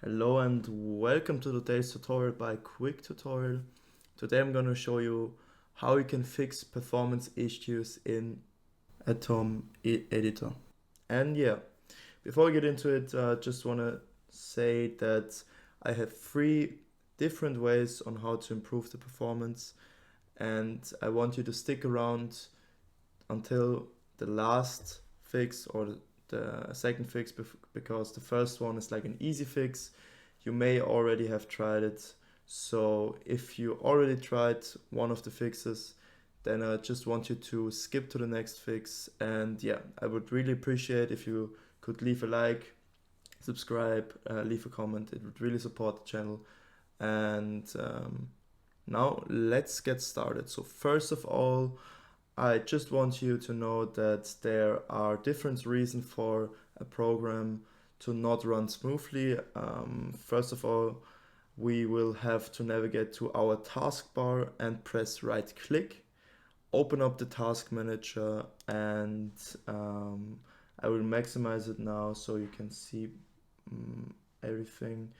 Hello and welcome to today's tutorial by Quick Tutorial. Today I'm going to show you how you can fix performance issues in Atom Editor. And yeah, before I get into it, I just want to say that I have 3 different ways on how to improve the performance, and I want you to stick around until the last fix or the second fix, because the first one is like an easy fix. You may already have tried it. So if you already tried one of the fixes, then I just want you to skip to the next fix. And yeah, I would really appreciate if you could leave a like, subscribe, leave a comment. It would really support the channel. And now let's get started. So first of all, I just want you to know that there are different reasons for a program to not run smoothly. First of all, we will have to navigate to our taskbar and press right click, open up the task manager, and I will maximize it now so you can see everything.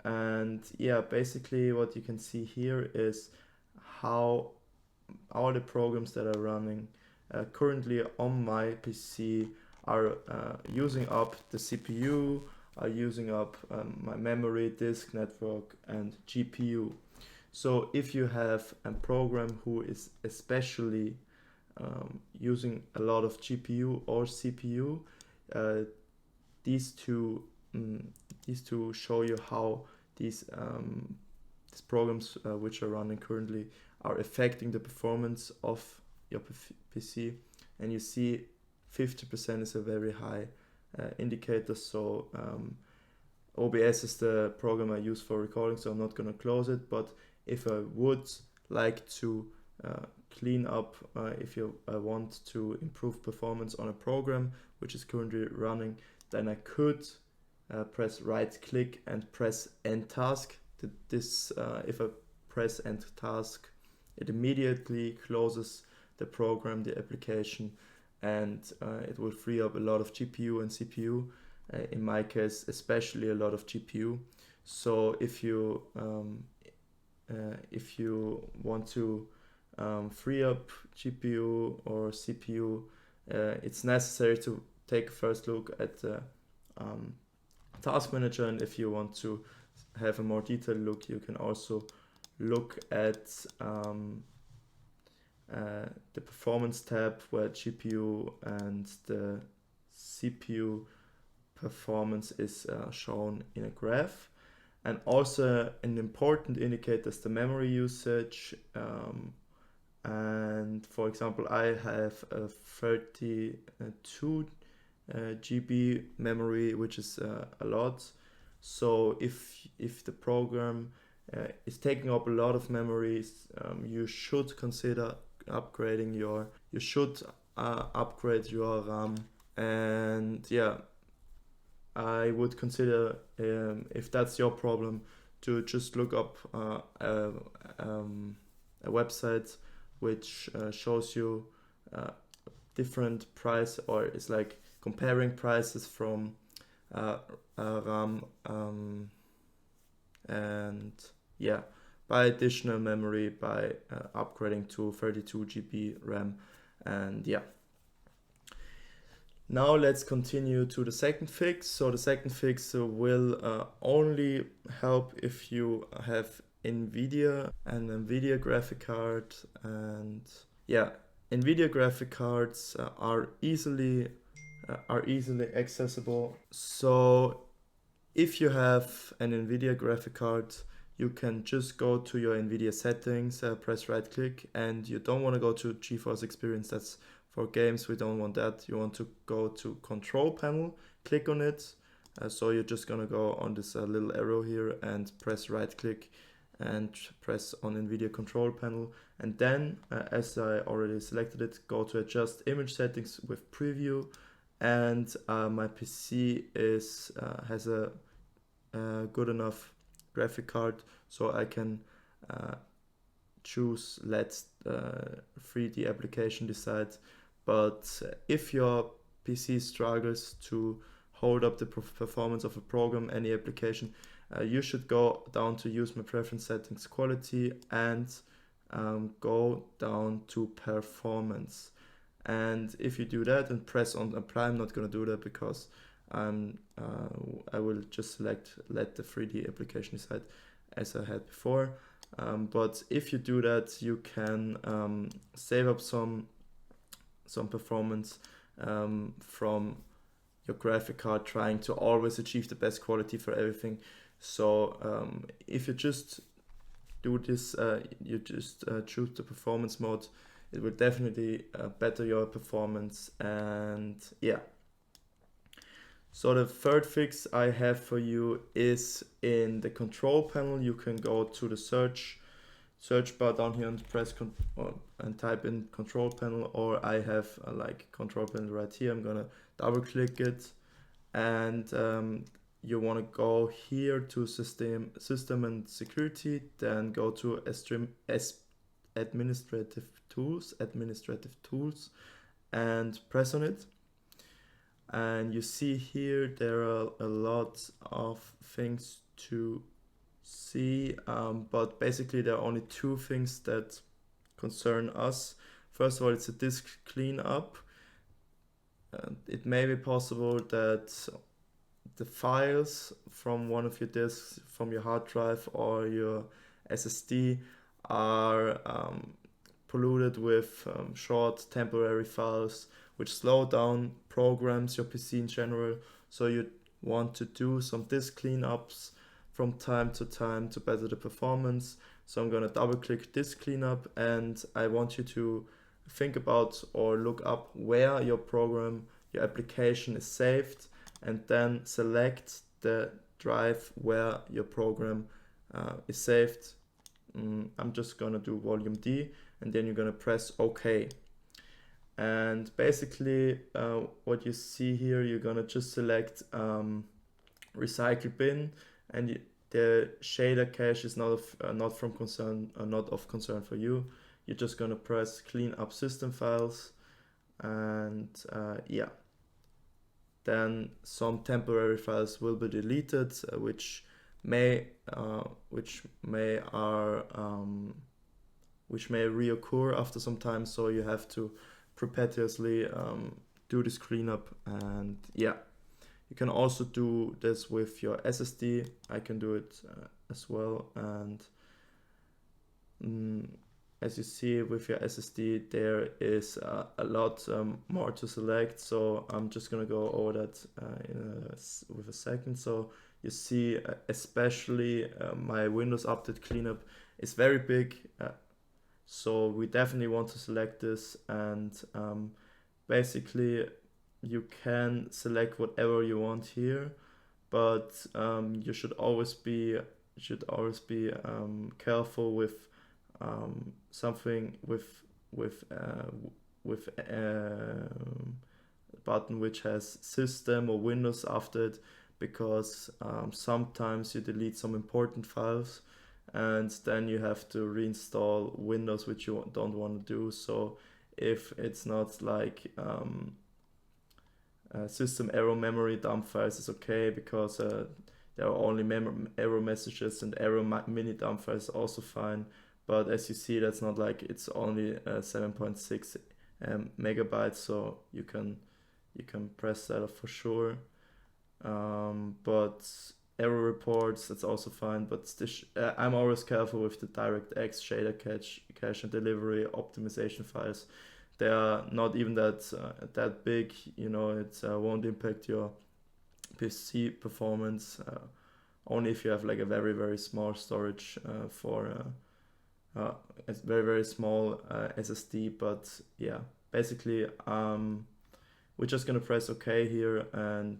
And yeah, basically what you can see here is how all the programs that are running currently on my PC are using up the CPU, are using up my memory, disk network, and GPU. So if you have a program who is especially using a lot of GPU or CPU, uh, these two show you how these programs which are running currently are affecting the performance of your PC. And you see 50% is a very high indicator. So OBS is the program I use for recording, so I'm not going to close it. But if I would like to clean up, if you want to improve performance on a program which is currently running, then I could press right click and press end task. If I press end task, it immediately closes the program, the application, and it will free up a lot of GPU and CPU. In my case, especially a lot of GPU. So if you want to free up GPU or CPU, it's necessary to take a first look at the task manager. And if you want to have a more detailed look, you can also look at the performance tab, where GPU and the CPU performance is shown in a graph. And also an important indicator is the memory usage. And for example, I have a 32 GB memory, which is a lot. So if the program is taking up a lot of memories, you should consider upgrading upgrade your RAM. And yeah, I would consider, if that's your problem, to just look up a website which shows you different price, or it's like comparing prices from RAM and yeah, buy additional memory by upgrading to 32 GB RAM. And yeah, now let's continue to the second fix. So the second fix will only help if you have Nvidia and Nvidia graphic card. And yeah, Nvidia graphic cards are easily accessible. So if you have an Nvidia graphic card, you can just go to your Nvidia settings, press right click, and you don't want to go to GeForce Experience. That's for games. We don't want that. You want to go to control panel, click on it. So you're just gonna go on this little arrow here and press right click and press on Nvidia control panel. And then, as I already selected it, go to adjust image settings with preview. And my PC has a good enough graphic card, so I can choose let 3D application decide. But if your PC struggles to hold up the performance of a program, any application, you should go down to use my preference settings quality and go down to performance. And if you do that and press on apply, I'm not going to do that because I will just let the 3D application decide as I had before. But if you do that, you can save up some performance from your graphic card, trying to always achieve the best quality for everything. So if you just do this, you just choose the performance mode, it will definitely better your performance. And yeah, so the third fix I have for you is in the control panel. You can go to the search bar down here and press and type in control panel, or I have like control panel right here. I'm gonna double click it, and you want to go here to system and security, then go to administrative tools, and press on it. And you see here there are a lot of things to see, but basically there are only two things that concern us. First of all, it's a disk cleanup. It may be possible that the files from one of your disks, from your hard drive or your SSD, are polluted with short temporary files which slow down programs, your PC in general. So you want to do some disk cleanups from time to time to better the performance. So I'm going to double click disk cleanup, and I want you to think about or look up where your program, your application is saved, and then select the drive where your program is saved. I'm just gonna do volume D, and then you're gonna press OK. And basically what you see here, you're gonna just select recycle bin, and the shader cache is not of concern for you. You're just gonna press clean up system files, and yeah, then some temporary files will be deleted, which may reoccur after some time. So you have to perpetuously do this cleanup. And yeah, you can also do this with your SSD. I can do it as well. And as you see with your SSD, there is a lot more to select. So I'm just gonna go over that with a second. So you see, especially my Windows Update cleanup is very big. So we definitely want to select this, and basically you can select whatever you want here, but you should always be careful with something with a button which has system or Windows after it, because sometimes you delete some important files and then you have to reinstall Windows, which you don't want to do. So if it's not like system error memory dump files is okay, because there are only error messages, and error mini dump files also fine. But as you see, that's not like, it's only 7.6 megabytes, so you can press that off for sure. But error reports, that's also fine. But I'm always careful with the DirectX shader cache and delivery optimization files. They are not even that big, you know. It won't impact your PC performance, only if you have like a very, very small storage for a very, very small SSD. But yeah, basically we're just gonna press OK here, and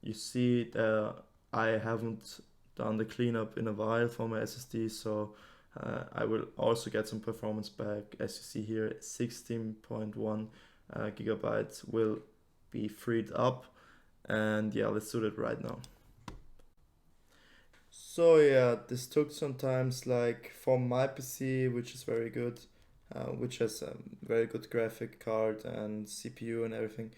you see that I haven't done the cleanup in a while for my SSD, so I will also get some performance back. As you see here, 16.1 gigabytes will be freed up, and yeah, let's do that right now. So yeah, this took some times, like for my PC, which is very good, which has a very good graphic card and CPU and everything.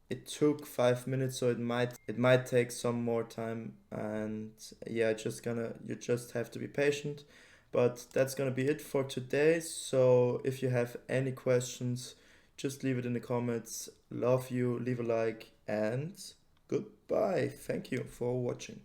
it took 5 minutes, so it might take some more time, and yeah, you just have to be patient. But that's gonna be it for today. So if you have any questions, just leave it in the comments. Love you, leave a like, and goodbye. Thank you for watching.